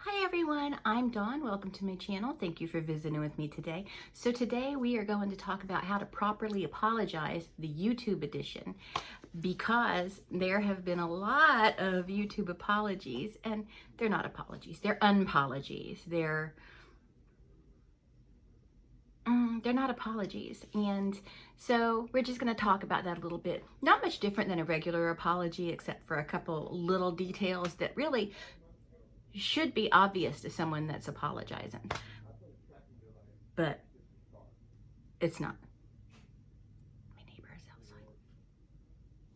Hi everyone, I'm Dawn. Welcome to my channel. Thank you for visiting with me today. So today we are going to talk about how to properly apologize, the YouTube edition, because there have been a lot of YouTube apologies, and they're not apologies, they're unapologies. They're not apologies. And so we're just going to talk about that a little bit. Not much different than a regular apology, except for a couple little details that really should be obvious to someone that's apologizing, but it's not. My neighbor is outside.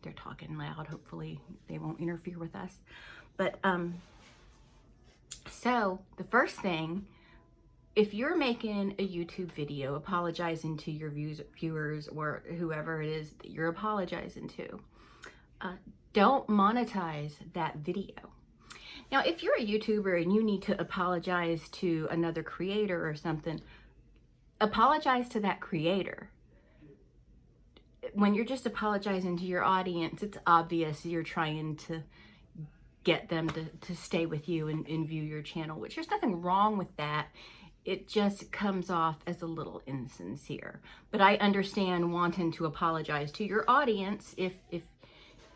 They're talking loud. Hopefully they won't interfere with us. But so the first thing, if you're making a YouTube video apologizing to your viewers or whoever it is that you're apologizing to, don't monetize that video. Now, if you're a YouTuber and you need to apologize to another creator or something, apologize to that creator. When you're just apologizing to your audience, it's obvious you're trying to get them to stay with you and view your channel, which there's nothing wrong with that. It just comes off as a little insincere. But I understand wanting to apologize to your audience if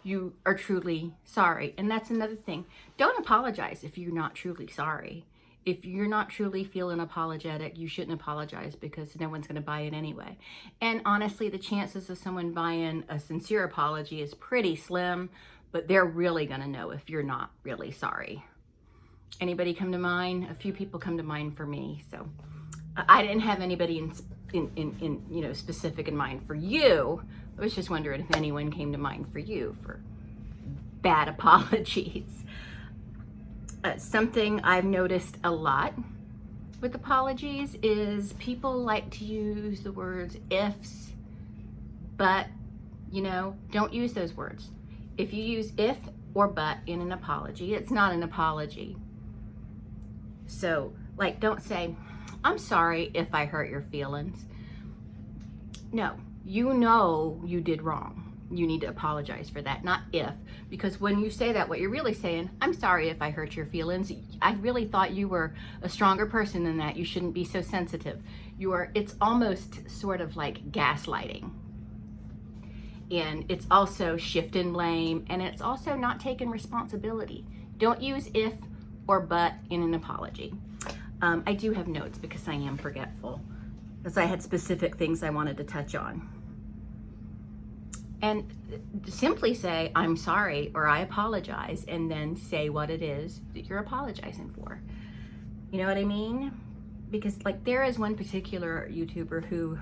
you are truly sorry. And that's another thing. Don't apologize if you're not truly sorry. If you're not truly feeling apologetic, you shouldn't apologize, because no one's going to buy it anyway. And honestly, the chances of someone buying a sincere apology is pretty slim, but they're really going to know if you're not really sorry. Anybody come to mind? A few people come to mind for me. So I didn't have anybody in specific in mind for you. I was just wondering if anyone came to mind for you for bad apologies. Something I've noticed a lot with apologies is people like to use the words ifs, but, don't use those words. If you use if or but in an apology, it's not an apology. So, don't say, I'm sorry if I hurt your feelings. No, you did wrong. You need to apologize for that, not if. Because when you say that, what you're really saying, I'm sorry if I hurt your feelings. I really thought you were a stronger person than that. You shouldn't be so sensitive. It's almost sort of like gaslighting. And it's also shifting blame, and it's also not taking responsibility. Don't use if or but in an apology. I do have notes because I am forgetful, because I had specific things I wanted to touch on. And simply say, I'm sorry, or I apologize, and then say what it is that you're apologizing for. You know what I mean? Because there is one particular YouTuber who,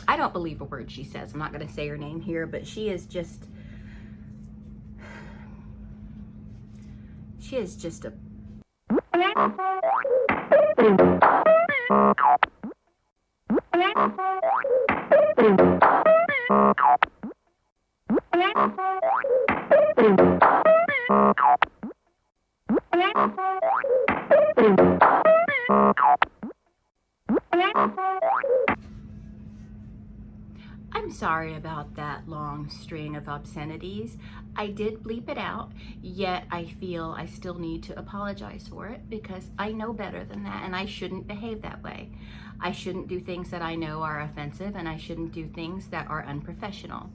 I don't believe a word she says. I'm not going to say her name here, but she is just a I'm sorry about that long string of obscenities. I did bleep it out, yet I feel I still need to apologize for it, because I know better than that, and I shouldn't behave that way. I shouldn't do things that I know are offensive, and I shouldn't do things that are unprofessional.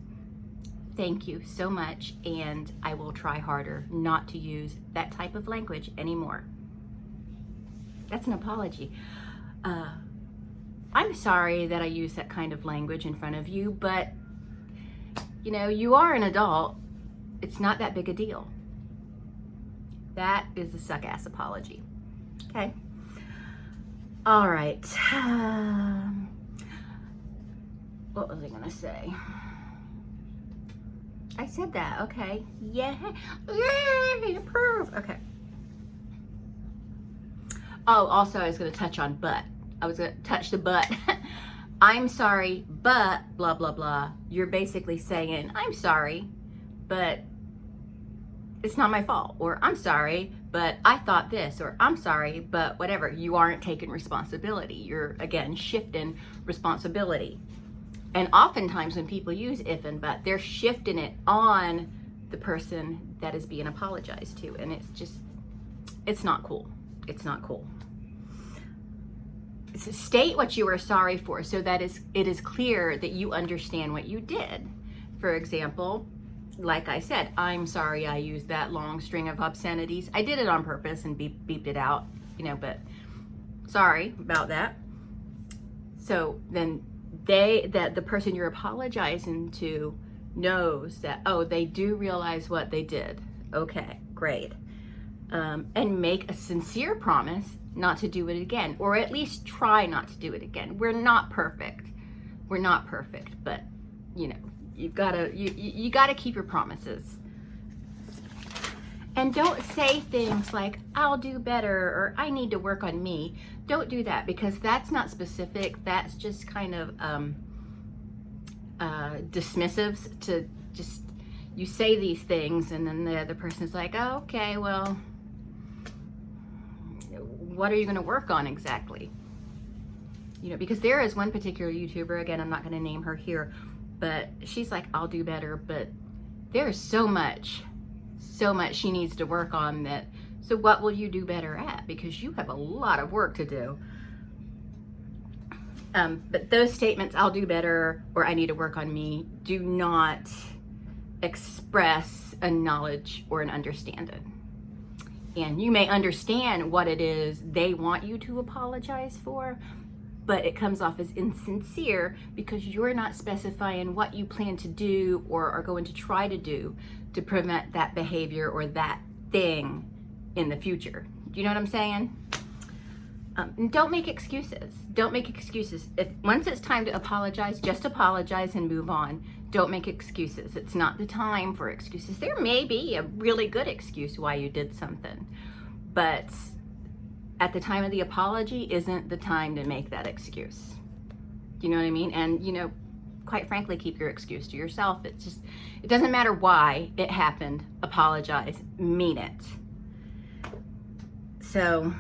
Thank you so much, and I will try harder not to use that type of language anymore. That's an apology. I'm sorry that I use that kind of language in front of you, but you are an adult. It's not that big a deal. That is a suck-ass apology. Okay. All right. What was I gonna say? I said that. Okay. Yeah. Yay! Approve. Okay. Oh, also I was gonna touch on but. I was going to touch the but. I'm sorry, but blah, blah, blah. You're basically saying, I'm sorry, but it's not my fault. Or I'm sorry, but I thought this. Or I'm sorry, but whatever. You aren't taking responsibility. You're, again, shifting responsibility. And oftentimes when people use if and but, they're shifting it on the person that is being apologized to. And it's just, it's not cool. It's not cool. State what you are sorry for so that it is clear that you understand what you did. For example, like I said, I'm sorry I used that long string of obscenities. I did it on purpose and beeped it out, you know, but sorry about that. So then the person you're apologizing to knows that, oh, they do realize what they did. Okay, great. And make a sincere promise not to do it again, or at least try not to do it again. We're not perfect. We're not perfect, but you know, you gotta keep your promises. And don't say things like, I'll do better, or I need to work on me. Don't do that, because that's not specific. That's just kind of dismissive to just, you say these things and then the other person's like, oh, okay, well, what are you going to work on exactly? You know, because there is one particular YouTuber, again, I'm not going to name her here, but she's like, I'll do better, but there's so much she needs to work on that. So what will you do better at? Because you have a lot of work to do. But those statements, I'll do better, or I need to work on me, do not express a knowledge or an understanding. And you may understand what it is they want you to apologize for, but it comes off as insincere because you're not specifying what you plan to do or are going to try to do to prevent that behavior or that thing in the future. Do you know what I'm saying? Don't make excuses. Don't make excuses. Once it's time to apologize, just apologize and move on. Don't make excuses. It's not the time for excuses. There may be a really good excuse why you did something, but at the time of the apology isn't the time to make that excuse. Do you know what I mean? And, you know, quite frankly, keep your excuse to yourself. It's just, it doesn't matter why it happened. Apologize. Mean it. So,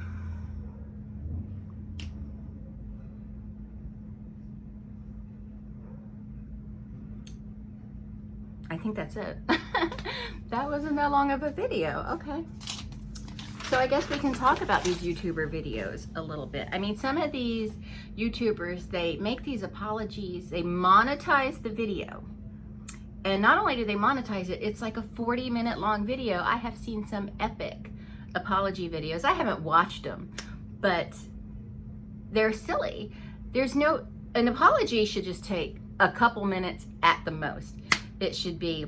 I think that's it. That wasn't that long of a video. Okay. So I guess we can talk about these YouTuber videos a little bit. I mean, some of these YouTubers, they make these apologies, they monetize the video. And not only do they monetize it, it's like a 40-minute long video. I have seen some epic apology videos. I haven't watched them, but they're silly. An apology should just take a couple minutes at the most. It should be,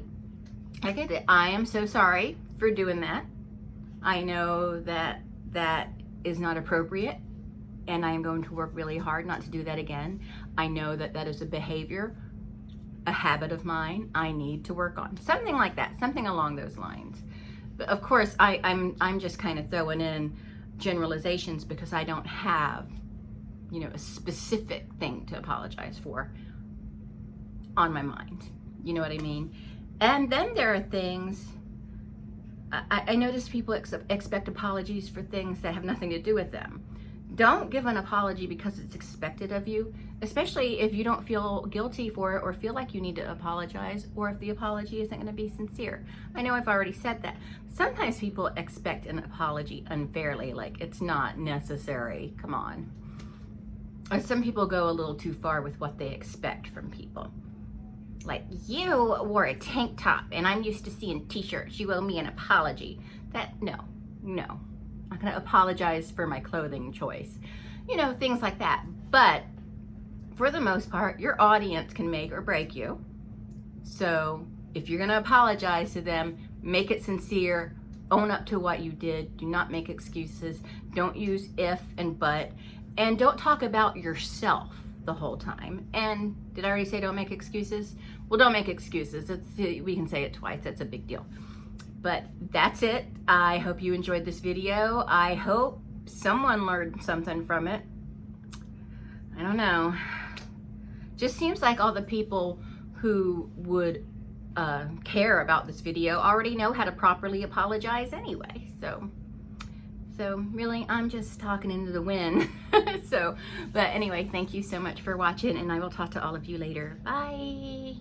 okay, I am so sorry for doing that. I know that that is not appropriate, and I am going to work really hard not to do that again. I know that that is a behavior, a habit of mine I need to work on. Something like that, something along those lines. But of course, I'm just kind of throwing in generalizations because I don't have, you know, a specific thing to apologize for on my mind. You know what I mean? And then there are things, I notice people expect apologies for things that have nothing to do with them. Don't give an apology because it's expected of you, especially if you don't feel guilty for it or feel like you need to apologize, or if the apology isn't going to be sincere. I know I've already said that. Sometimes people expect an apology unfairly, like it's not necessary. Come on. Or some people go a little too far with what they expect from people. Like, you wore a tank top and I'm used to seeing t-shirts. You owe me an apology. No. I'm not gonna apologize for my clothing choice. You know, things like that. But for the most part, your audience can make or break you. So if you're gonna apologize to them, make it sincere, own up to what you did, do not make excuses, don't use if and but, and don't talk about yourself the whole time. And did I already say don't make excuses? Well, don't make excuses. We can say it twice. That's a big deal. But that's it. I hope you enjoyed this video. I hope someone learned something from it. I don't know. Just seems like all the people who would care about this video already know how to properly apologize anyway. So really, I'm just talking into the wind. But anyway, thank you so much for watching, and I will talk to all of you later. Bye.